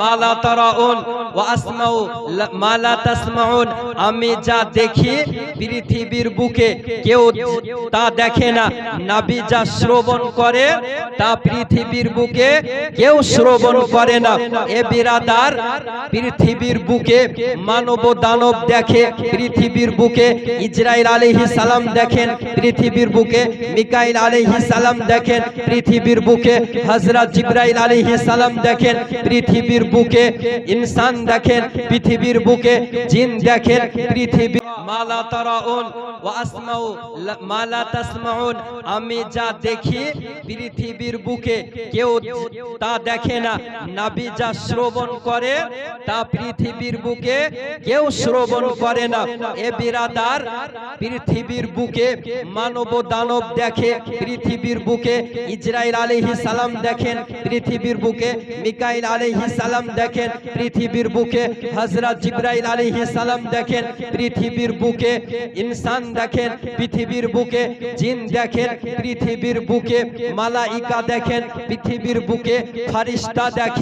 মা লা তারাউন ওয়া আসমাউ মা লা তাসমাউন, আমি যা দেখি পৃথিবীর বুকে কেউ তা দেখে না। নবী যা শ্রবণ করে তা পৃথিবীর বুকে কেউ শ্রবণ করে না। এ বিরাদার, পৃথিবীর বুকে মানব দানব দেখে, পৃথিবীর বুকে ইসরাইল আলাইহিস সালাম দেখেন, পৃথিবীর বুকে মিকাইল আলাইহিস সালাম দেখেন, পৃথিবীর বুকে হযরত জিবরাইল আলাইহিস সালাম দেখেন, পৃথিবীর বুকে ইনসান দেখেন, পৃথিবীর বুকে জিন দেখেন। পৃথিবী মা লা তারাউন ওয়া আসমাউ মা লা তাসমাউন, আমি যা দেখি পৃথিবীর বুকে কেউ তা দেখে না। নবী যা শ্রবণ করে তা পৃথিবীর বুকে কেউ শ্রবণ করে না। এ বিরাদার, পৃথিবীর বুকে মানব দানব দেখে, পৃথিবীর বুকে ইসরাইল আলাইহিস সালাম দেখেন, পৃথিবীর বুকে মিকাইল আলাইহিস সালাম দেখেন, পৃথিবীর বুকে হযরত জিবরাইল আলাইহিস সালাম দেখেন, পৃথিবীর বুকে ইনসান দেখেন, পৃথিবীর বুকে জিন দেখেন, পৃথিবীর বুকে মালাইকা দেখেন, পৃথিবীর বুকে ফেরেশতা দেখেন।